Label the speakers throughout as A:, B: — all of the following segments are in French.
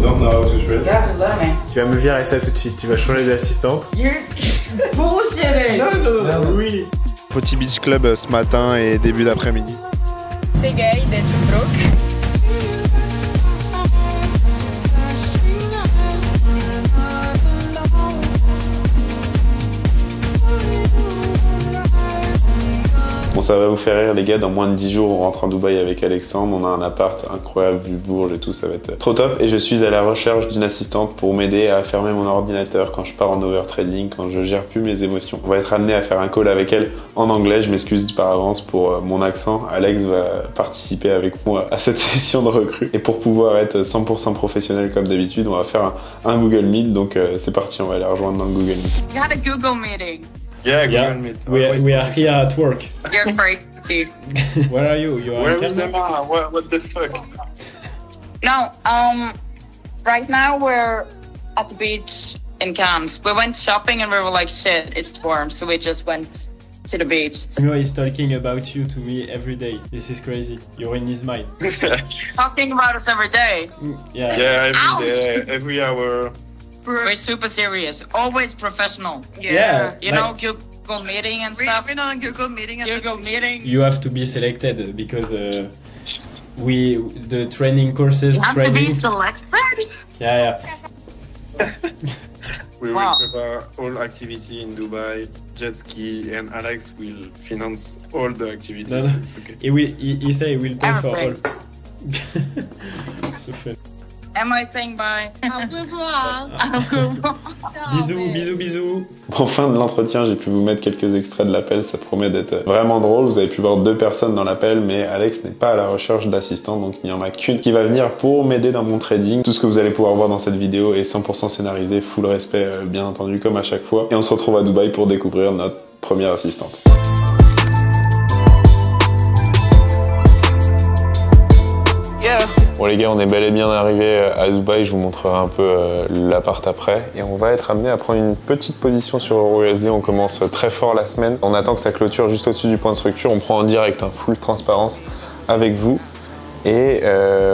A: don't know how to swim.
B: You have to learn it.
C: Tu vas me virer ça tout de suite, tu vas changer d'assistante.
B: You're bullshitting.
A: No, really.
D: Petit beach club ce matin et début d'après-midi.
B: Peguei dentro do truque.
D: Bon, ça va vous faire rire les gars, dans moins de 10 jours on rentre en Dubaï avec Alexandre, on a un appart incroyable, vue Bourges et tout, ça va être trop top. Et je suis à la recherche d'une assistante pour m'aider à fermer mon ordinateur quand je pars en overtrading, quand je gère plus mes émotions. On va être amené à faire un call avec elle en anglais, je m'excuse par avance pour mon accent. Alex va participer avec moi à cette session de recrue. Et pour pouvoir être 100% professionnel comme d'habitude, on va faire un Google Meet, donc c'est parti, on va aller rejoindre dans le Google Meet.
B: You had a Google meeting.
D: Yeah,
C: Yeah,
D: Google Meet.
C: we are here at work.
B: You're crazy.
C: Where are you? You are
D: Where
C: in
D: is
C: Canada?
D: Emma? What the fuck?
B: No, right now we're at the beach in Cannes. We went shopping and we were like, shit, it's warm, so we just went to the beach.
C: Timo is talking about you to me every day. This is crazy. You're in his mind.
B: Talking about us every day.
C: Yeah.
D: Yeah,
B: Ouch.
D: every day, every hour.
B: We're super serious, always professional.
C: Yeah,
B: You
C: like-
B: know, Google meeting and stuff.
E: We're on Google meeting.
B: Google meeting.
C: You have to be selected because the training courses.
B: You have to be
C: training.
B: selected.
C: Yeah.
D: We will
B: Wow.
D: prepare all activity in Dubai, jet ski, and Alex will finance all the activities.
C: No, no.
D: So it's okay.
C: He say he will pay for all.
B: Everything.
C: So fun.
B: Am I saying bye?
E: Au revoir.
C: Bisous.
D: En fin de l'entretien, j'ai pu vous mettre quelques extraits de l'appel, ça promet d'être vraiment drôle. Vous avez pu voir 2 personnes dans l'appel, mais Alex n'est pas à la recherche d'assistant, donc il n'y en a qu'une qui va venir pour m'aider dans mon trading. Tout ce que vous allez pouvoir voir dans cette vidéo est 100% scénarisé, full respect bien entendu, comme à chaque fois. Et on se retrouve à Dubaï pour découvrir notre première assistante. Bon les gars, on est bel et bien arrivé à Dubaï, je vous montrerai un peu l'appart après. Et on va être amené à prendre une petite position sur EuroUSD, on commence très fort la semaine. On attend que ça clôture juste au-dessus du point de structure, on prend en direct, full transparence avec vous. Et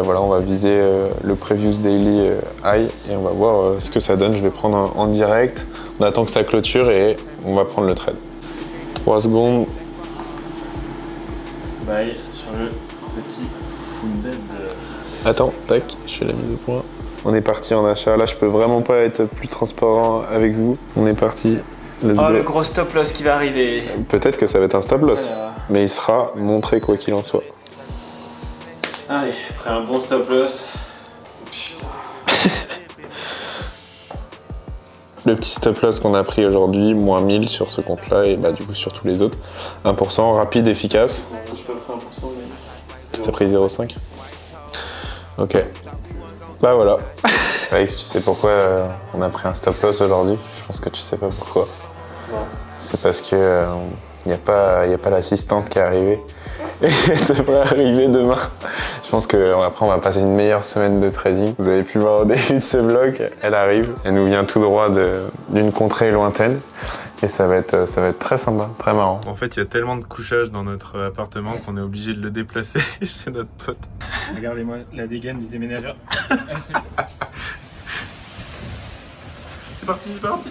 D: voilà, on va viser le Previous Daily High et on va voir ce que ça donne. Je vais prendre en direct, on attend que ça clôture et on va prendre le trade. 3 secondes.
C: Bye sur le petit funded.
D: Attends, tac, je fais la mise au point. On est parti en achat. Là, je peux vraiment pas être plus transparent avec vous. On est parti. Let's
C: Oh,
D: go.
C: le gros stop loss qui va arriver.
D: Peut-être que ça va être un stop loss,
C: Voilà.
D: mais il sera montré quoi qu'il en soit.
C: Allez, après un bon stop loss. Putain.
D: Le petit stop loss qu'on a pris aujourd'hui, moins 1000 sur ce compte-là et bah, du coup sur tous les autres. 1%, rapide, efficace.
C: J'ai pas pris 1%, mais...
D: T'as pris 0,5 ? Ok. Bah voilà. Alex, tu sais pourquoi on a pris un stop loss aujourd'hui? Je pense que tu sais pas pourquoi.
C: Non.
D: C'est parce que y a pas l'assistante qui est arrivée. Et elle devrait arriver demain. Je pense qu'après on va passer une meilleure semaine de trading. Vous avez pu voir au début de ce vlog, elle arrive. Elle nous vient tout droit d'une contrée lointaine. Et ça va être très sympa, très marrant. En fait, il y a tellement de couchage dans notre appartement qu'on est obligé de le déplacer chez notre pote.
C: Regardez-moi la dégaine du déménageur.
D: C'est parti, c'est parti.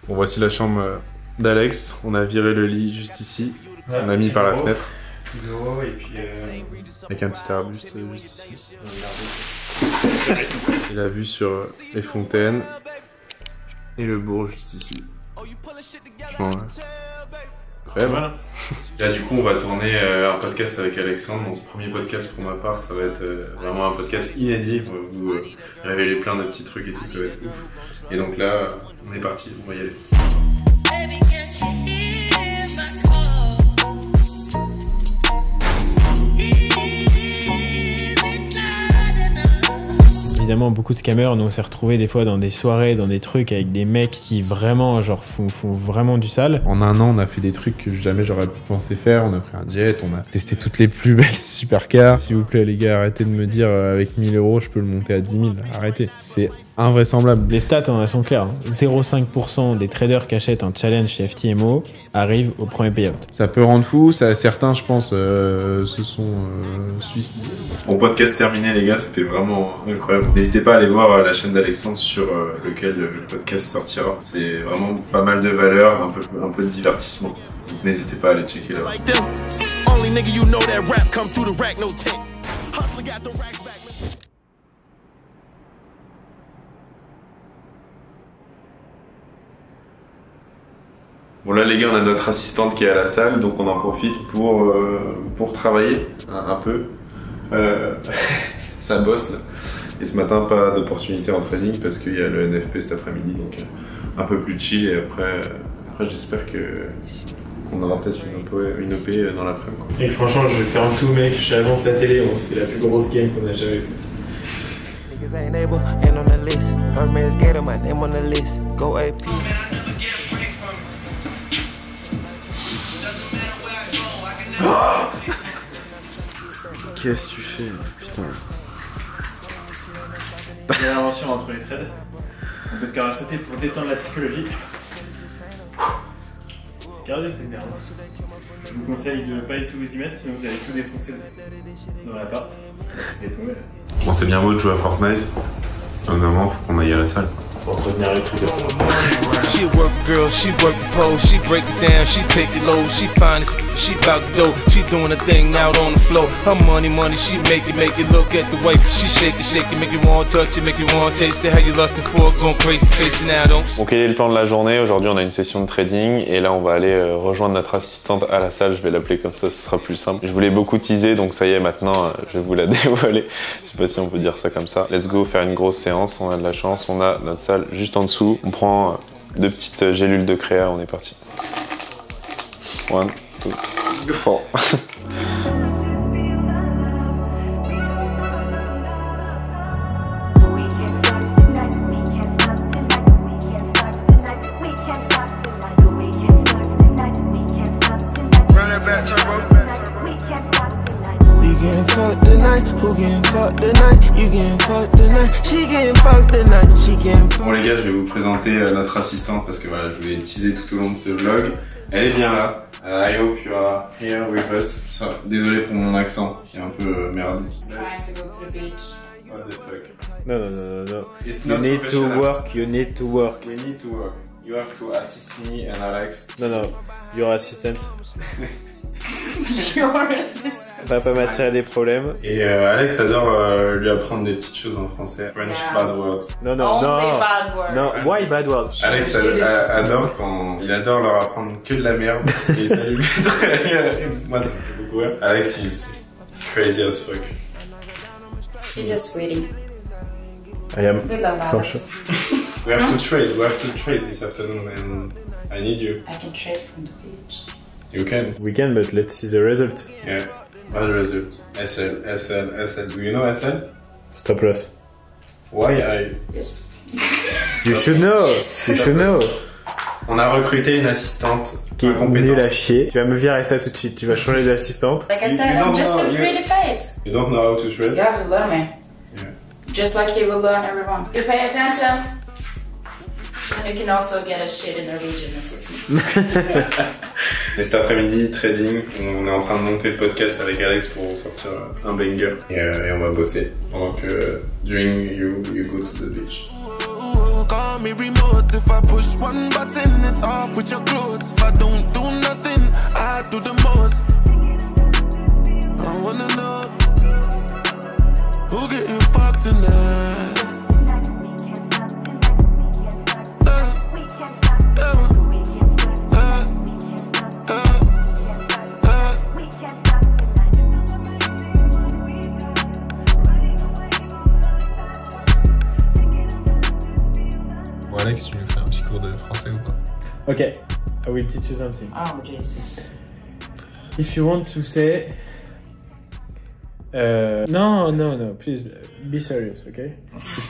D: Bon, voici la chambre d'Alex. On a viré le lit juste ici. On a mis par la fenêtre.
C: Et puis...
D: Avec un petit arbuste juste ici. Et la vue sur les fontaines. Et le bourg juste ici. Franchement, incroyable.
C: Voilà.
D: Là, du coup, on va tourner un podcast avec Alexandre. Donc, premier podcast pour ma part, ça va être vraiment un podcast inédit. On va vous révéler plein de petits trucs et tout, ça va être ouf. Et donc là, on est parti, on va y aller.
C: Évidemment, beaucoup de scammers, nous on s'est retrouvés des fois dans des soirées, dans des trucs avec des mecs qui vraiment genre font vraiment du sale.
D: En un an, on a fait des trucs que jamais j'aurais pu penser faire. On a pris un jet, on a testé toutes les plus belles supercars. S'il vous plaît, les gars, arrêtez de me dire avec 1000 € je peux le monter à 10 000. Arrêtez. C'est invraisemblable.
C: Les stats, elles sont claires. 0,5% des traders qui achètent un challenge chez FTMO arrivent au premier payout.
D: Ça peut rendre fou, certains, je pense, se sont suicidés. Bon, podcast terminé, les gars, c'était vraiment incroyable. N'hésitez pas à aller voir la chaîne d'Alexandre sur lequel le podcast sortira. C'est vraiment pas mal de valeur, un peu de divertissement. Donc n'hésitez pas à aller checker là. Bon là les gars, on a notre assistante qui est à la salle, donc on en profite pour travailler un peu. Ça bosse là. Et ce matin, pas d'opportunité en trading parce qu'il y a le NFP cet après-midi, donc un peu plus chill. Et après j'espère qu'on aura peut-être une OP dans l'après-midi.
C: Et franchement, je vais faire un tout, mec. J'annonce la télé, c'est la plus grosse game qu'on a jamais faite.
D: Qu'est-ce que tu fais, putain?
C: Il y a l'invention entre les threads. On peut te carrer sauter pour détendre la psychologie. Cardio, c'est merde. Je vous conseille de ne pas du tout vous y mettre, sinon vous allez tout défoncer dans l'appart. Et tomber.
D: Bon, c'est bien beau de jouer à Fortnite. Normalement, faut qu'on aille à la salle.
C: Pour entretenir les trucs.
A: She work girl, she work the pole, she break it down, she take it low, she find it, she bout to go, she doing a thing out on the floor. Her money, she make it look at the way she shake it, make you want to touch it, make you want to taste it. How you lustin' for it, going crazy, facing now, don't.
D: Bon, quel est le plan de la journée? Aujourd'hui, on a une session de trading et là, on va aller rejoindre notre assistante à la salle. Je vais l'appeler comme ça, ce sera plus simple. Je voulais beaucoup teaser, donc ça y est, maintenant, je vais vous la dévoiler. Je sais pas si on peut dire ça comme ça. Let's go faire une grosse séance. On a de la chance, on a notre salle juste en dessous. On prend 2 petites gélules de créa, on est parti. 1, 2, 3.
A: Getting fucked tonight, who getting fucked tonight? You getting fucked tonight, she getting fucked tonight, she getting fucked.
D: Bon les gars, je vais vous présenter notre assistante parce que voilà, je voulais teaser tout au long de ce vlog. Elle est bien là. I hope you are here with us. Désolé pour mon accent, qui est un peu merdique.
B: Trying to go to the beach.
D: What the fuck?
C: No.
D: It's
C: You
D: not
C: need to
D: professional.
C: work, you need to work.
D: We need to work. You have to assist me and Alex.
C: No, your assistant.
B: Your assistant.
C: Va pas m'attirer des problèmes.
D: Et Alex adore lui apprendre des petites choses en français. French bad words.
C: Non.
B: Only bad words.
C: Non, why bad words?
D: Alex adore quand il adore leur apprendre que de la merde et ça lui fait très rire. Moi ça me fait beaucoup rire. Alex is crazy as fuck.
B: He's a sweetie.
C: I am.
B: We love
C: For
B: Alex.
C: sure.
D: We have to trade this afternoon and I need you.
B: I can trade from the beach.
D: You can.
C: We can, but let's see the result.
D: Yeah. Bad results. SL. Do you know SL?
C: Stop loss.
D: Why I...
B: Yes.
C: You should know.
B: Yes.
C: You should know.
D: On a recruté une assistante
C: Qui est nulle à chier. Tu vas me virer ça tout de suite. Tu vas changer d'assistante.
B: Like I
D: You
B: said,
D: don't
B: I'm just
D: know,
B: a pretty face.
D: You don't know how to trade?
B: You have to learn me.
D: Yeah.
B: Just like he will learn everyone. You pay attention. And you can also get a shit in Norwegian assistant.
D: Et cet après-midi, trading, on est en train de monter le podcast avec Alex pour sortir un banger. Et on va bosser. Pendant que, during you go to the beach.
A: Call me remote, if I push one button, it's off with your clothes. If I don't do nothing, I do the most. I wanna know who getting fucked tonight.
D: Bon Alex, tu nous fais un petit cours de français ou pas?
C: Okay, I will teach you something.
B: Oh, Jesus.
C: If you want to say... no, please be serious, okay?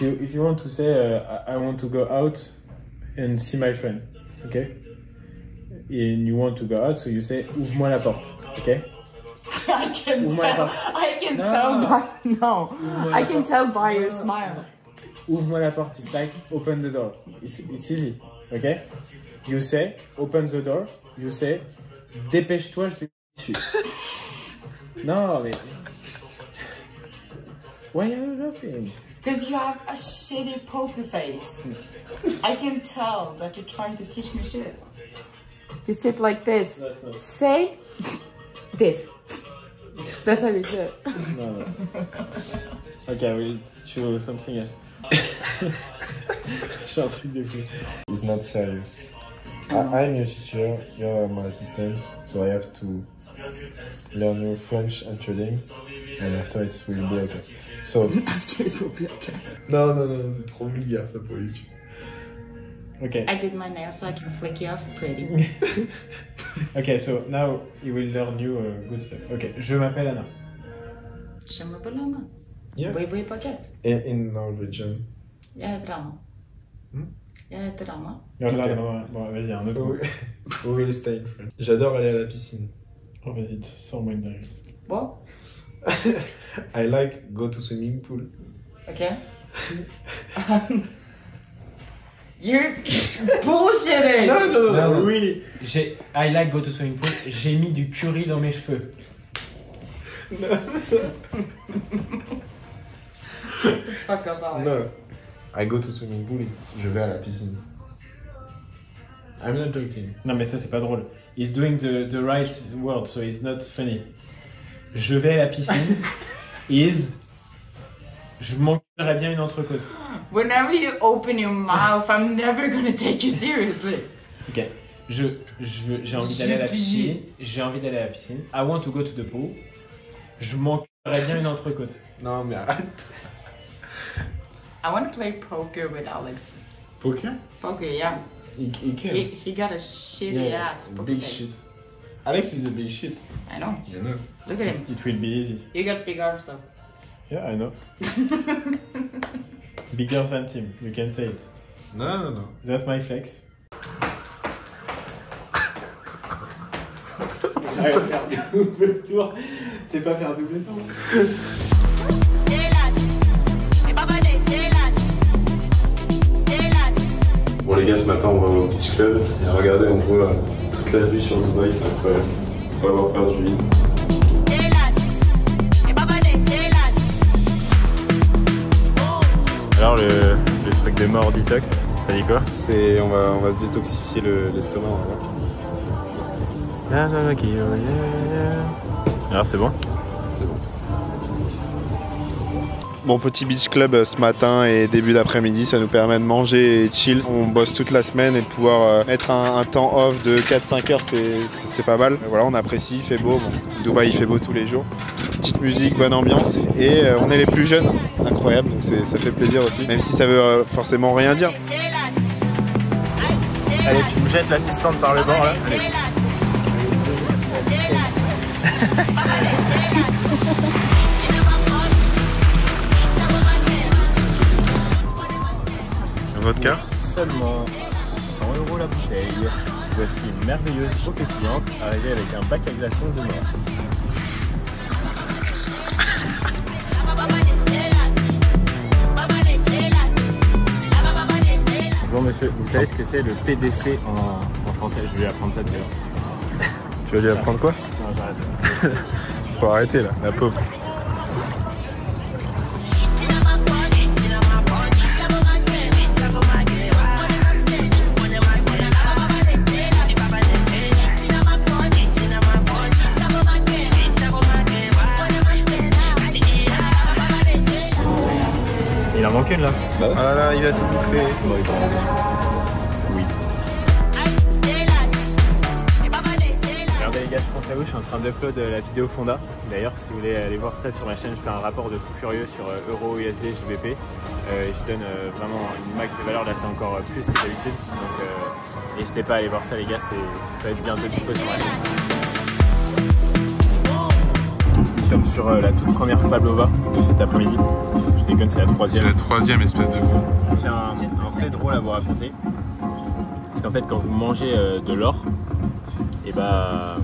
C: If you want to say I want to go out and see my friend, okay? And you want to go out, so you say ouvre-moi la porte, okay?
E: I can
C: Oh my
E: tell.
C: God.
E: I can
C: No.
E: tell by I can tell by your smile.
C: ouvre-moi la porte. It's like open the door. It's easy, okay? You say open the door. You say dépêche-toi, je t'ai dessus. Non, mais why are you laughing?
B: Because you have a shitty poker face. I can tell that you're trying to teach me shit. You sit like this.
C: That's not.
B: Say this. That's how you sit.
C: No. Okay, I will show something else. J'ai un truc de fou.
F: It's not serious. I'm your teacher, you're my assistant, so I have to learn your French and trading, and after it will be okay. So.
B: After it will be okay.
F: Non, c'est trop vulgaire ça pour YouTube.
C: Okay.
B: I did my nails so I can flick you off pretty.
C: Okay, so now he will learn you good stuff. Okay, je m'appelle Anna.
B: Je m'appelle Anna.
F: Yeah.
B: Baby paket.
F: In Norwegian.
B: Jag heter Anna. Jag heter Anna.
C: Bon, vas-y, un autre.
F: We will stay in French. J'adore aller à la piscine.
C: Oh, vas-y, sors-moi une règle.
B: What?
F: I like go to swimming pool.
B: Okay. You're bullshitting!
F: No, really.
C: I like go to swimming pool. J'ai mis du curry dans mes cheveux.
B: Fuck up, Alex.
F: No. I go to swimming pool, je vais à la piscine. I'm not joking.
C: Non, mais ça, c'est pas drôle. He's doing the right word, so it's not funny. Je vais à la piscine is... Je manquerais bien une entrecôte.
B: Whenever you open your mouth, I'm never gonna take you seriously.
C: Ok. J'ai envie d'aller à la piscine. J'ai envie d'aller à la piscine. I want to go to the pool. Je manquerais bien une entrecôte.
F: Non, mais arrête.
B: I want to play poker with Alex.
F: Poker?
B: Poker, yeah.
F: He can.
B: He got a shitty ass poker
F: big
B: face.
F: shit. Alex is a big shit.
B: I know.
F: You know.
B: Look at him.
C: It will be easy.
B: You got big arms though.
C: Yeah, I know. Bigger than Tim, you can say it.
F: Non.
C: That's my flex. Faire double tour, c'est pas faire double tour.
D: Bon les gars, ce matin on va au Beach Club et regardez, on voit toute la vue sur Dubaï, c'est incroyable. Faut pas avoir peur du vide.
C: Alors le truc de mort detox, ça dit quoi?
D: C'est, on va se détoxifier l'estomac, on va voir.
C: Alors c'est bon?
D: C'est bon. Bon, petit beach club ce matin et début d'après-midi, ça nous permet de manger et chill. On bosse toute la semaine et de pouvoir mettre un temps off de 4-5 heures, c'est pas mal. Voilà, on apprécie, il fait beau. Bon, Dubaï, il fait beau tous les jours. Petite musique, bonne ambiance et on est les plus jeunes. Incroyable, donc ça fait plaisir aussi, même si ça veut forcément rien dire.
C: Allez, tu me jettes l'assistante par le bord là. Allez.
D: Vodka.
C: Seulement 100 € la bouteille. Voici une merveilleuse eau pétillante arrivée avec un bac à glaçons de mort. Bonjour monsieur, vous savez ce que c'est le PDC en français? Je vais lui apprendre ça tout à l'heure.
D: Tu vas lui apprendre quoi?
C: Non, j'arrête.
D: Faut arrêter là, la pauvre.
C: Il en manque une là?
D: Ah là, il va tout bouffer.
C: Oui. Regardez les gars, je pense à vous, je suis en train d'upload la vidéo Fonda. D'ailleurs, si vous voulez aller voir ça sur ma chaîne, je fais un rapport de fou furieux sur Euro, USD, JBP. Je donne vraiment une max de valeur, là c'est encore plus que d'habitude. Donc n'hésitez pas à aller voir ça les gars, ça va être bientôt dispo sur ma chaîne. Nous sommes sur la toute première Pavlova de cet après-midi. Je déconne, c'est la troisième.
D: C'est la troisième espèce de gros.
C: J'ai un fait drôle à vous raconter. Parce qu'en fait, quand vous mangez de l'or, et bah.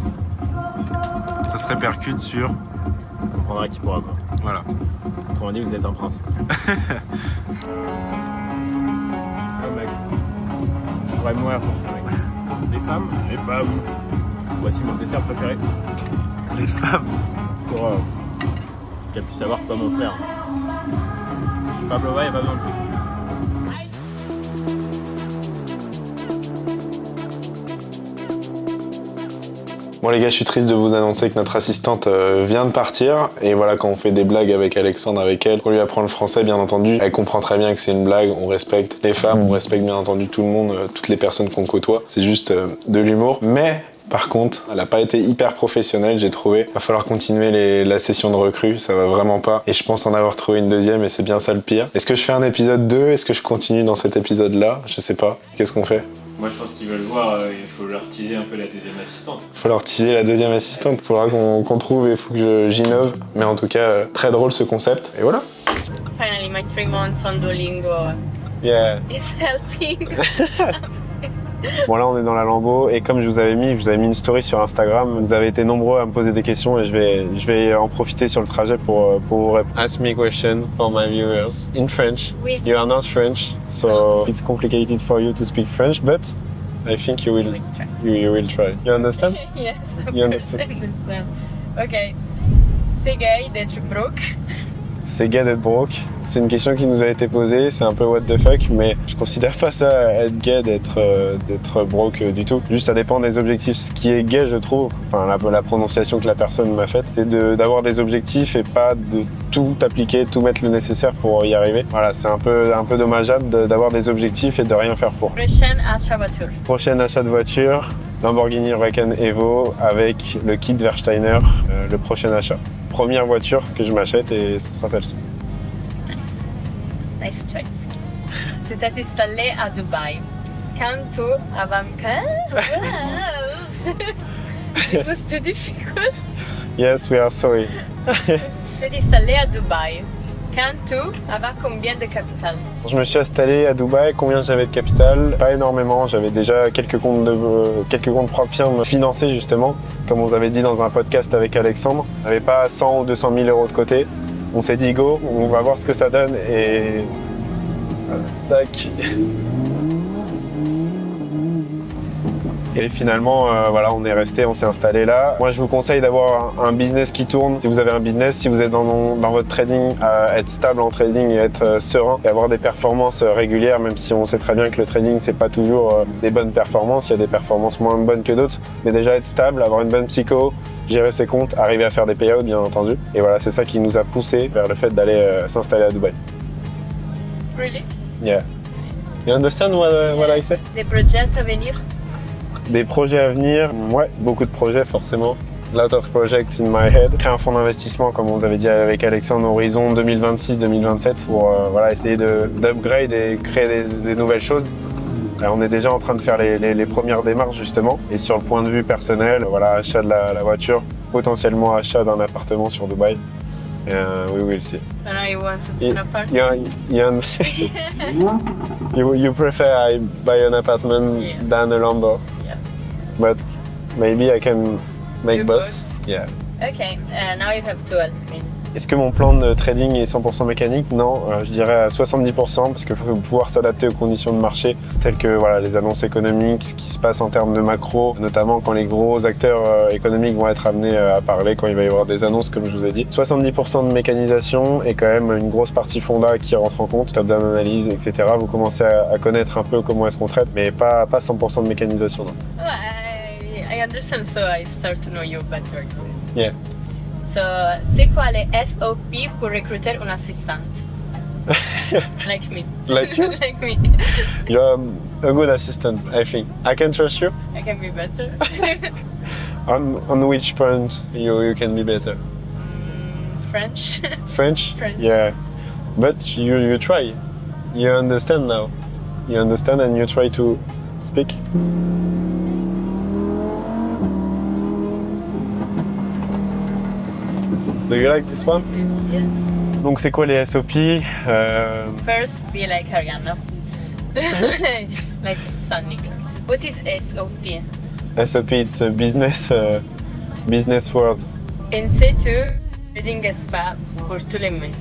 D: Ça se répercute sur.
C: On comprendra qui pourra quoi.
D: Voilà.
C: Autrement dit, vous êtes un prince. Oh mec. On va mourir pour ça, mec. Les femmes. Voici mon dessert préféré.
D: Les femmes.
C: Pour qu'elle puisse savoir quoi mon frère. Pavlova et pas non plus.
D: Bon les gars, je suis triste de vous annoncer que notre assistante vient de partir. Et voilà, quand on fait des blagues avec Alexandre, avec elle, on lui apprend le français bien entendu. Elle comprend très bien que c'est une blague, on respecte les femmes, on respecte bien entendu tout le monde, toutes les personnes qu'on côtoie. C'est juste de l'humour. Mais par contre, elle n'a pas été hyper professionnelle, j'ai trouvé. Va falloir continuer la session de recrue, ça va vraiment pas. Et je pense en avoir trouvé une deuxième et c'est bien ça le pire. Est-ce que je fais un épisode 2? Est-ce que je continue dans cet épisode-là? Je sais pas. Qu'est-ce qu'on fait?
C: Moi je pense qu'ils veulent voir, il faut leur teaser un peu la deuxième assistante.
D: Faut leur teaser la deuxième assistante. Faudra qu'on trouve et il faut que j'innove. Mais en tout cas, très drôle ce concept. Et voilà.
E: Finally, my 3 months on Duolingo
D: Yeah.
E: is helping.
D: Bon là on est dans la Lambo et comme je vous avais mis une story sur Instagram. Vous avez été nombreux à me poser des questions et je vais en profiter sur le trajet pour vous répondre. Ask me a question for my viewers in French.
E: Oui.
D: You are not French, so it's complicated for you to speak French, but I think you will
E: try.
D: you will try. You understand?
E: Yes, of
D: You
E: course, I understand. Okay. C'est gay d'être broke.
D: C'est gay d'être broke. C'est une question qui nous a été posée, c'est un peu what the fuck, mais je considère pas ça être gay d'être broke du tout. Juste ça dépend des objectifs. Ce qui est gay, je trouve, enfin la prononciation que la personne m'a faite, c'est d'avoir des objectifs et pas de tout appliquer, tout mettre le nécessaire pour y arriver. Voilà, c'est un peu dommageable d'avoir des objectifs et de rien faire pour.
E: Prochain achat voiture.
D: Prochain achat de voiture, Lamborghini Huracan Evo avec le kit Versteiner, le prochain achat. Première voiture que je m'achète et ce sera celle-ci.
E: Nice choice. Tu t'es installé à Dubaï. Quand tu avant It was too difficult.
D: Yes, we are sorry.
E: Tu t'es installé à Dubaï. Quand tu avais combien de capital?
D: Je me suis installé à Dubaï, combien j'avais de capital? Pas énormément, j'avais déjà quelques comptes propres firmes financés justement. Comme on vous avait dit dans un podcast avec Alexandre, j'avais pas 100 ou 200 000 euros de côté. On s'est dit go, on va voir ce que ça donne et... Tac. Et finalement, voilà, on est resté, on s'est installé là. Moi, je vous conseille d'avoir un business qui tourne. Si vous avez un business, si vous êtes dans votre trading, être stable en trading et être serein et avoir des performances régulières, même si on sait très bien que le trading, c'est pas toujours des bonnes performances. Il y a des performances moins bonnes que d'autres. Mais déjà, être stable, avoir une bonne psycho, gérer ses comptes, arriver à faire des payouts, bien entendu. Et voilà, c'est ça qui nous a poussé vers le fait d'aller s'installer à Dubaï.
E: Really?
D: Yeah. You understand what I say?
E: Des projets à venir?
D: Des projets à venir, ouais, beaucoup de projets forcément. Lot of projects in my head. Créer un fonds d'investissement, comme on vous avait dit avec Alexandre, horizon 2026-2027 pour voilà, essayer d'upgrade et créer des nouvelles choses. Là, on est déjà en train de faire les premières démarches justement. Et sur le point de vue personnel, voilà, achat de la voiture, potentiellement achat d'un appartement sur Dubaï. We will see.
E: And I want to buy an apartment.
D: You prefer I buy an apartment than a Lambo?
E: Yeah.
D: But maybe I can make
E: You
D: both. Yeah.
E: Okay, now you have to help me.
D: Est-ce que mon plan de trading est 100% mécanique? Non, je dirais à 70% parce qu'il faut pouvoir s'adapter aux conditions de marché telles que voilà, les annonces économiques, ce qui se passe en termes de macro, notamment quand les gros acteurs économiques vont être amenés à parler, quand il va y avoir des annonces comme je vous ai dit. 70% de mécanisation et quand même une grosse partie fonda qui rentre en compte, top-down analyse, etc. Vous commencez à connaître un peu comment est-ce qu'on traite, mais pas 100% de mécanisation. Non.
E: Oh, I understand, so I start to know you better.
D: Yeah.
E: So, c'est quoi les SOP pour recruter une assistante? Like me.
D: Like you?
E: Like me.
D: You're a good assistant, I think. I can trust you?
E: I can be better.
D: On which point you can be better?
E: French.
D: French?
E: French.
D: Yeah. But you try. You understand now. You understand and you try to speak. Do you like this one?
E: Yes.
D: Donc c'est quoi les SOP?
E: First, be like Ariana. Like Sunny. What is SOP?
D: SOP, it's a business word.
E: Pensez-tu trading n'est pas pour tout le monde.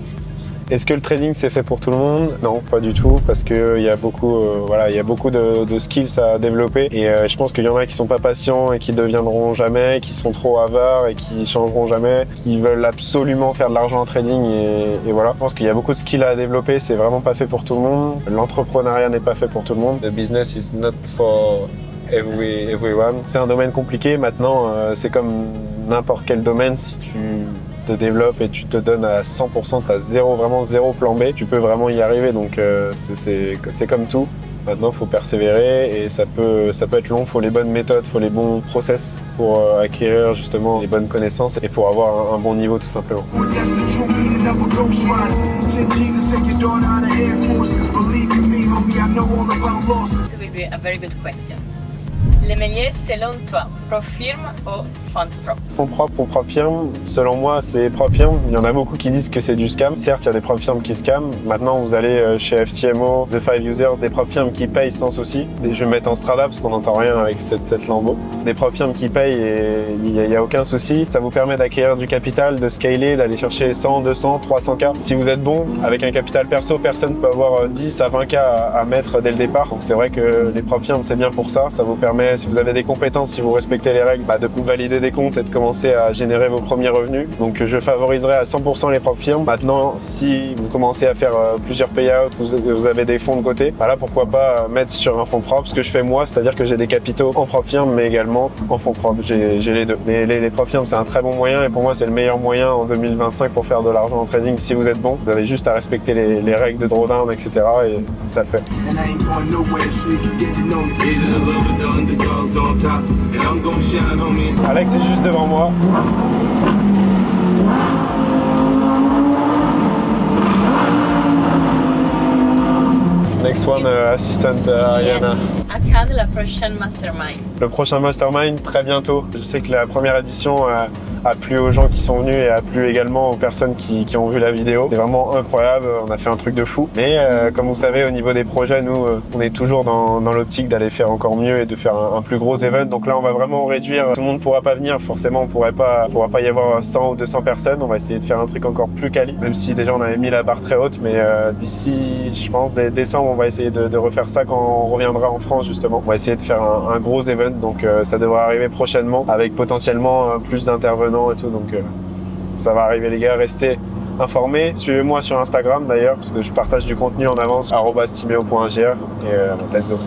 G: Est-ce que le trading c'est fait pour tout le monde? Non, pas du tout, parce que il y a beaucoup, il y a beaucoup de skills à développer et je pense qu'il y en a qui sont pas patients et qui deviendront jamais, qui sont trop avares et qui changeront jamais, qui veulent absolument faire de l'argent en trading et voilà. Je pense qu'il y a beaucoup de skills à développer, c'est vraiment pas fait pour tout le monde. L'entrepreneuriat n'est pas fait pour tout le monde. The business is not for everyone. C'est un domaine compliqué. Maintenant, c'est comme n'importe quel domaine. Si tu te développes et tu te donnes à 100%, tu as vraiment zéro plan B, tu peux vraiment y arriver. Donc c'est comme tout. Maintenant, il faut persévérer et ça peut être long. Il faut les bonnes méthodes, il faut les bons process pour acquérir justement les bonnes connaissances et pour avoir un bon niveau tout simplement.
E: Les meilleurs selon toi, propre firme ou fonds propres?
G: Fonds propres ou propre firme, selon moi c'est propre firme. Il y en a beaucoup qui disent que c'est du scam. Certes, il y a des propres firmes qui scamment. Maintenant, vous allez chez FTMO, The 5 Users, des propres firmes qui payent sans souci. Je vais mettre en Strada parce qu'on n'entend rien avec cette lambeau. Des propres firmes qui payent et il n'y a aucun souci. Ça vous permet d'acquérir du capital, de scaler, d'aller chercher 100, 200, 300K. Si vous êtes bon, avec un capital perso, personne ne peut avoir 10 à 20K à mettre dès le départ. Donc c'est vrai que les propres firmes, c'est bien pour ça. Ça vous permet, si vous avez des compétences, si vous respectez les règles, de valider des comptes et de commencer à générer vos premiers revenus. Donc je favoriserai à 100% les propres firmes. Maintenant, si vous commencez à faire plusieurs payouts, vous avez des fonds de côté, là pourquoi pas mettre sur un fonds propre, ce que je fais moi, c'est-à-dire que j'ai des capitaux en propre firme mais également en fonds propres. J'ai les deux. Mais les propres firmes, c'est un très bon moyen et pour moi c'est le meilleur moyen en 2025 pour faire de l'argent en trading. Si vous êtes bon, vous avez juste à respecter les règles de drawdown, etc. et ça le fait. Alex est juste devant moi. Next one, assistant Ariana.
E: À quand la prochaine mastermind?
G: Le prochain mastermind, très bientôt. Je sais que la première édition a plu aux gens qui sont venus et a plu également aux personnes qui ont vu la vidéo. C'est vraiment incroyable, on a fait un truc de fou. Mais comme vous savez, au niveau des projets, nous, on est toujours dans l'optique d'aller faire encore mieux et de faire un plus gros event. Donc là, on va vraiment réduire. Tout le monde ne pourra pas venir, forcément, on pourra pas y avoir 100 ou 200 personnes. On va essayer de faire un truc encore plus quali, même si déjà on avait mis la barre très haute. Mais d'ici, je pense, dès décembre, on va essayer de refaire ça quand on reviendra en France, justement. On va essayer de faire un gros event, donc ça devrait arriver prochainement avec potentiellement plus d'intervenants et tout, donc ça va arriver les gars, restez informés, suivez-moi sur Instagram d'ailleurs parce que je partage du contenu en avance @timeo.gr et let's go.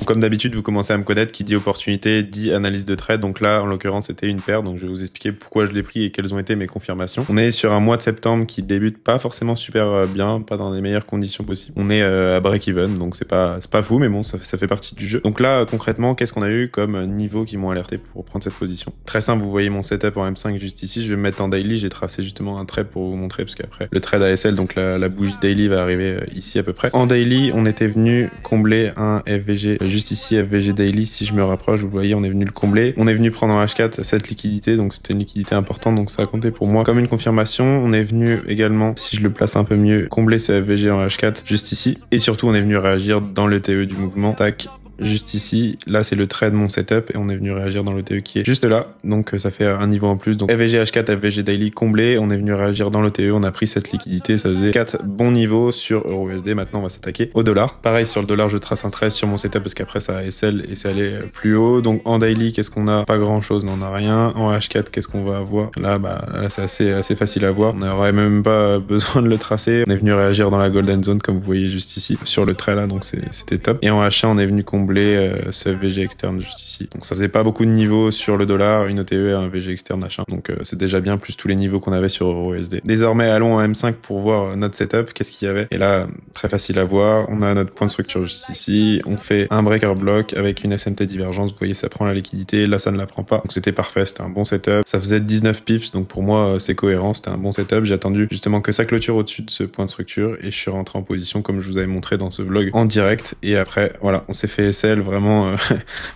D: Comme d'habitude, vous commencez à me connaître, qui dit opportunité dit analyse de trade. Donc là, en l'occurrence, c'était une paire. Donc je vais vous expliquer pourquoi je l'ai pris et quelles ont été mes confirmations. On est sur un mois de septembre qui débute pas forcément super bien, pas dans les meilleures conditions possibles. On est à break-even, donc c'est pas fou, mais bon, ça fait partie du jeu. Donc là, concrètement, qu'est-ce qu'on a eu comme niveau qui m'ont alerté pour prendre cette position? Très simple, vous voyez mon setup en M5 juste ici. Je vais me mettre en daily. J'ai tracé justement un trade pour vous montrer parce qu'après, le trade ASL, donc la bougie daily va arriver ici à peu près. En daily, on était venu combler un FVG juste ici, FVG Daily, si je me rapproche, vous voyez, on est venu le combler. On est venu prendre en H4 cette liquidité, donc c'était une liquidité importante, donc ça a compté pour moi comme une confirmation. On est venu également, si je le place un peu mieux, combler ce FVG en H4 juste ici. Et surtout, on est venu réagir dans le TE du mouvement. Tac. Juste ici, là c'est le trade mon setup et on est venu réagir dans le TE qui est juste là, donc ça fait un niveau en plus. Donc FVG H4, FVG Daily comblé, on est venu réagir dans le TE, on a pris cette liquidité, ça faisait 4 bons niveaux sur EURUSD. Maintenant on va s'attaquer au dollar. Pareil sur le dollar, je trace un 13 sur mon setup parce qu'après ça a SL et c'est allé plus haut. Donc en daily, qu'est-ce qu'on a? Pas grand chose, on a rien. En H4, qu'est-ce qu'on va avoir? Là, là c'est assez facile à voir, on n'aurait même pas besoin de le tracer. On est venu réagir dans la golden zone comme vous voyez juste ici sur le trait là, donc c'était top. Et en H1, on est venu combler ce FVG externe juste ici. Donc ça faisait pas beaucoup de niveaux sur le dollar, une OTE et un VG externe H1. Donc c'est déjà bien, plus tous les niveaux qu'on avait sur EURUSD. Désormais, allons en M5 pour voir notre setup, qu'est-ce qu'il y avait. Et là, très facile à voir, on a notre point de structure juste ici, on fait un breaker block avec une SMT divergence, vous voyez ça prend la liquidité, là ça ne la prend pas. Donc c'était parfait, c'était un bon setup. Ça faisait 19 pips, donc pour moi c'est cohérent, c'était un bon setup. J'ai attendu justement que ça clôture au-dessus de ce point de structure et je suis rentré en position comme je vous avais montré dans ce vlog en direct. Et après, voilà, on s'est fait SL, vraiment,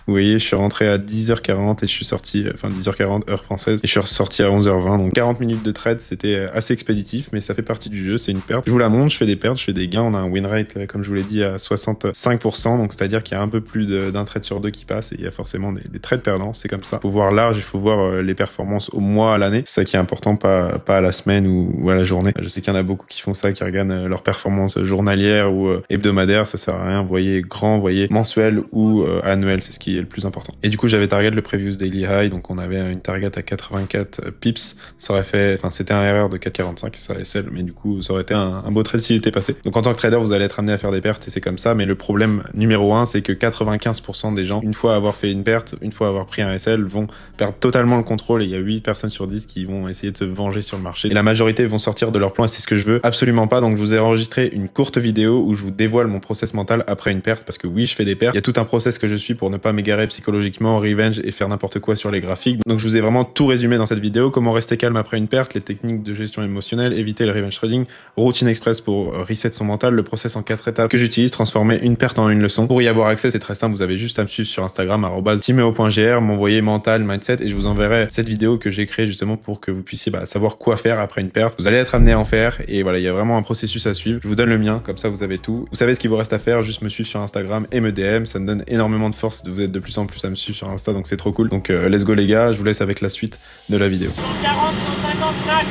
D: vous voyez, je suis rentré à 10h40 et je suis sorti, enfin 10h40 heure française, et je suis ressorti à 11h20, donc 40 minutes de trade, c'était assez expéditif, mais ça fait partie du jeu, c'est une perte. Je vous la montre, je fais des pertes, je fais des gains, on a un win rate, comme je vous l'ai dit, à 65%, donc c'est-à-dire qu'il y a un peu plus d'un trade sur deux qui passe, et il y a forcément des trades perdants, c'est comme ça. Il faut voir large, il faut voir les performances au mois, à l'année, c'est ça qui est important, pas à la semaine ou à la journée. Je sais qu'il y en a beaucoup qui font ça, qui regardent leurs performances journalières ou hebdomadaires, ça sert à rien, vous voyez grand, vous voyez mensuel ou annuel, c'est ce qui est le plus important. Et du coup, j'avais target le previous daily high, donc on avait une target à 84 pips, ça aurait fait, enfin c'était un erreur de 4,45, ça SL, mais du coup, ça aurait été un beau trade s'il était passé. Donc en tant que trader, vous allez être amené à faire des pertes et c'est comme ça, mais le problème numéro 1, c'est que 95% des gens, une fois avoir fait une perte, une fois avoir pris un SL, vont perdre totalement le contrôle et il y a 8 personnes sur 10 qui vont essayer de se venger sur le marché. Et la majorité vont sortir de leur plan et c'est ce que je veux absolument pas. Donc je vous ai enregistré une courte vidéo où je vous dévoile mon process mental après une perte parce que oui, je fais des pertes. Il y a tout un process que je suis pour ne pas m'égarer psychologiquement, revenge et faire n'importe quoi sur les graphiques. Donc je vous ai vraiment tout résumé dans cette vidéo. Comment rester calme après une perte, les techniques de gestion émotionnelle, éviter le revenge trading, routine express pour reset son mental, le process en 4 étapes que j'utilise, transformer une perte en une leçon. Pour y avoir accès, c'est très simple. Vous avez juste à me suivre sur Instagram, @timeo.gr, m'envoyer mental, mindset et je vous enverrai cette vidéo que j'ai créée justement pour que vous puissiez savoir quoi faire après une perte. Vous allez être amené à en faire et voilà, il y a vraiment un processus à suivre. Je vous donne le mien, comme ça vous avez tout. Vous savez ce qu'il vous reste à faire, juste me suivre sur Instagram et me DM. Ça me donne énormément de force de vous être de plus en plus à me suivre sur Insta, donc c'est trop cool. Donc let's go les gars, je vous laisse avec la suite de la vidéo.
H: 140, 150 max.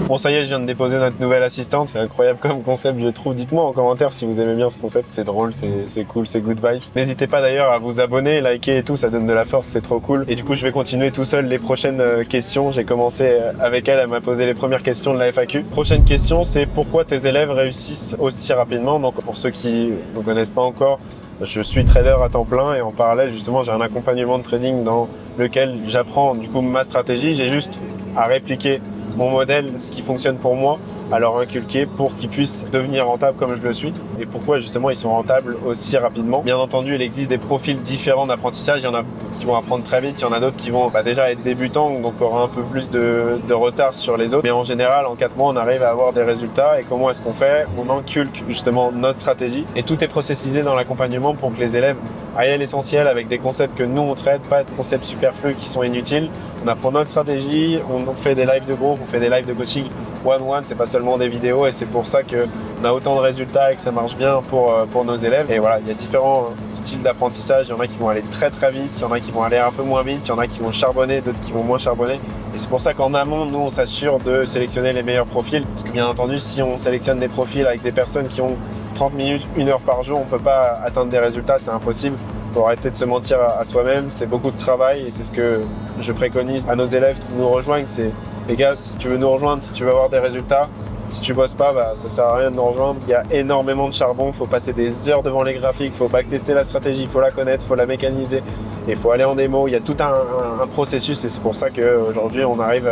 G: Bon, ça y est, je viens de déposer notre nouvelle assistante. C'est incroyable comme concept, je trouve. Dites-moi en commentaire si vous aimez bien ce concept. C'est drôle, c'est cool, c'est good vibes. N'hésitez pas d'ailleurs à vous abonner, liker et tout. Ça donne de la force, c'est trop cool. Et du coup, je vais continuer tout seul les prochaines questions. J'ai commencé avec elle. Elle m'a posé les premières questions de la FAQ. Prochaine question, c'est pourquoi tes élèves réussissent aussi rapidement? Donc, pour ceux qui ne me connaissent pas encore, je suis trader à temps plein et en parallèle, justement, j'ai un accompagnement de trading dans lequel j'apprends du coup ma stratégie. J'ai juste à répliquer mon modèle, ce qui fonctionne pour moi, à leur inculquer pour qu'ils puissent devenir rentables comme je le suis. Et pourquoi justement ils sont rentables aussi rapidement. Bien entendu, il existe des profils différents d'apprentissage. Il y en a qui vont apprendre très vite, il y en a d'autres qui vont déjà être débutants, donc aura un peu plus de retard sur les autres. Mais en général, en 4 mois, on arrive à avoir des résultats. Et comment est-ce qu'on fait? On inculque justement notre stratégie et tout est processisé dans l'accompagnement pour que les élèves aillent à l'essentiel avec des concepts que nous on traite, pas de concepts superflus qui sont inutiles. On apprend notre stratégie, on fait des lives de groupe, on fait des lives de coaching one-one, c'est pas seulement des vidéos et c'est pour ça qu'on a autant de résultats et que ça marche bien pour nos élèves. Et voilà, il y a différents styles d'apprentissage, il y en a qui vont aller très très vite, il y en a qui vont aller un peu moins vite, il y en a qui vont charbonner, d'autres qui vont moins charbonner. Et c'est pour ça qu'en amont, nous on s'assure de sélectionner les meilleurs profils, parce que bien entendu, si on sélectionne des profils avec des personnes qui ont 30 minutes, 1 heure par jour, on peut pas atteindre des résultats, c'est impossible. Faut arrêter de se mentir à soi-même, c'est beaucoup de travail et c'est ce que je préconise à nos élèves qui nous rejoignent, c'est les gars, si tu veux nous rejoindre, si tu veux avoir des résultats, si tu bosses pas, ça sert à rien de nous rejoindre. Il y a énormément de charbon, faut passer des heures devant les graphiques, faut backtester la stratégie, faut la connaître, faut la mécaniser et faut aller en démo. Il y a tout un processus et c'est pour ça qu'aujourd'hui on arrive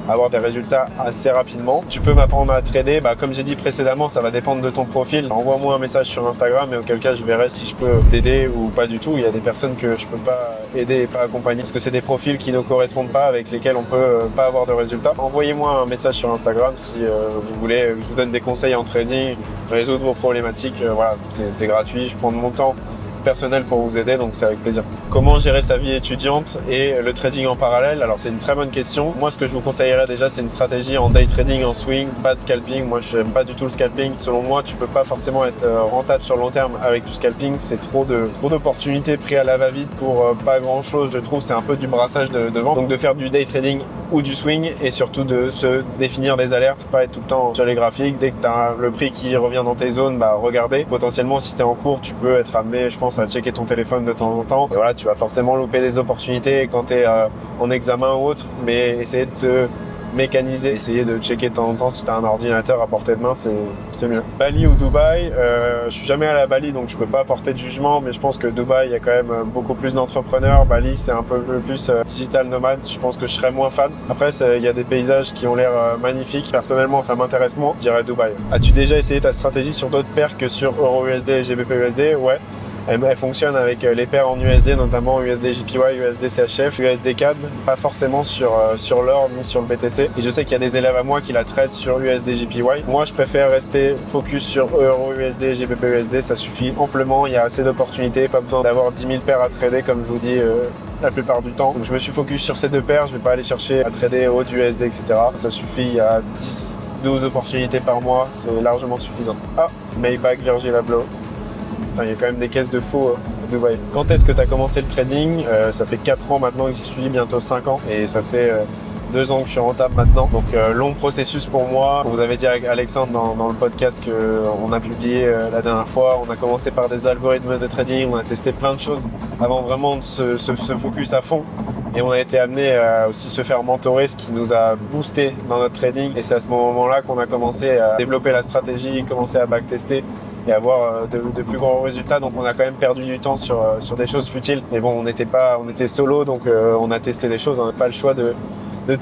G: à avoir des résultats assez rapidement. Tu peux m'apprendre à trader, comme j'ai dit précédemment, ça va dépendre de ton profil. Envoie-moi un message sur Instagram et auquel cas je verrai si je peux t'aider ou pas du tout. Il y a des personnes que je peux pas aider et pas accompagner parce que c'est des profils qui ne correspondent pas, avec lesquels on peut pas avoir de résultats. Envoyez-moi un message sur Instagram si vous voulez que je vous donne des conseils en trading, résoudre vos problématiques. Voilà, c'est gratuit, je prends de mon temps personnel pour vous aider, donc c'est avec plaisir. Comment gérer sa vie étudiante et le trading en parallèle? Alors c'est une très bonne question. Moi ce que je vous conseillerais déjà, c'est une stratégie en day trading, en swing, pas de scalping. Moi je n'aime pas du tout le scalping. Selon moi, tu peux pas forcément être rentable sur le long terme avec du scalping. C'est trop d'opportunités prises à la va-vite pour pas grand chose. Je trouve c'est un peu du brassage de vente. Donc de faire du day trading ou du swing et surtout de se définir des alertes, pas être tout le temps sur les graphiques. Dès que tu as le prix qui revient dans tes zones, regardez. Potentiellement si tu es en cours, tu peux être amené, je pense, à checker ton téléphone de temps en temps. Et voilà, tu vas forcément louper des opportunités quand tu es en examen ou autre, mais essayer de te mécaniser, essayer de checker de temps en temps si tu as un ordinateur à portée de main, c'est mieux. Bali ou Dubaï, je suis jamais allé à Bali donc je peux pas apporter de jugement, mais je pense que Dubaï, il y a quand même beaucoup plus d'entrepreneurs. Bali, c'est un peu plus digital nomade, je pense que je serais moins fan. Après, il y a des paysages qui ont l'air magnifiques. Personnellement, ça m'intéresse moins, je dirais Dubaï. As-tu déjà essayé ta stratégie sur d'autres paires que sur EURUSD et GBPUSD? Ouais. Elle fonctionne avec les paires en USD, notamment USD JPY, USD CHF, USD CAD, pas forcément sur l'or ni sur le BTC. Et je sais qu'il y a des élèves à moi qui la traitent sur USD JPY. Moi, je préfère rester focus sur Euro USD, GBP USD, ça suffit amplement. Il y a assez d'opportunités, pas besoin d'avoir 10 000 paires à trader, comme je vous dis la plupart du temps. Donc je me suis focus sur ces deux paires, je vais pas aller chercher à trader haut du USD, etc. Ça suffit, il y a 10, 12 opportunités par mois, c'est largement suffisant. Ah, Maybach, Virgil Abloh. Il y a quand même des caisses de faux à Dubaï. Quand est-ce que tu as commencé le trading? Ça fait 4 ans maintenant que j'y suis, bientôt 5 ans. Et ça fait 2 ans que je suis rentable maintenant. Donc long processus pour moi. Vous avez dit avec Alexandre dans le podcast qu'on a publié la dernière fois. On a commencé par des algorithmes de trading. On a testé plein de choses avant vraiment de se focus à fond. Et on a été amené à aussi se faire mentorer, ce qui nous a boosté dans notre trading. Et c'est à ce moment-là qu'on a commencé à développer la stratégie, commencer à backtester et avoir de plus grands résultats. Donc on a quand même perdu du temps sur des choses futiles. Mais bon, on était solo, donc on a testé des choses. On n'a pas le choix de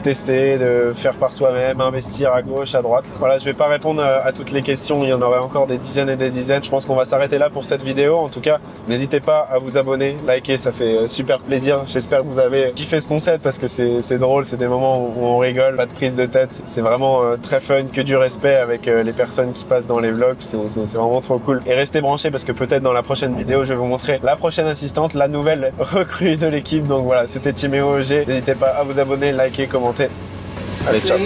G: tester, de faire par soi-même, investir à gauche, à droite. Voilà, je vais pas répondre à toutes les questions, il y en aurait encore des dizaines et des dizaines. Je pense qu'on va s'arrêter là pour cette vidéo. En tout cas, n'hésitez pas à vous abonner, liker, ça fait super plaisir. J'espère que vous avez kiffé ce concept parce que c'est drôle, c'est des moments où on rigole, pas de prise de tête. C'est vraiment très fun, que du respect avec les personnes qui passent dans les vlogs. C'est vraiment trop cool. Et restez branchés parce que peut-être dans la prochaine vidéo, je vais vous montrer la prochaine assistante, la nouvelle recrue de l'équipe. Donc voilà, c'était Timéo OG. N'hésitez pas à vous abonner, liker, commenter. Allez, ciao.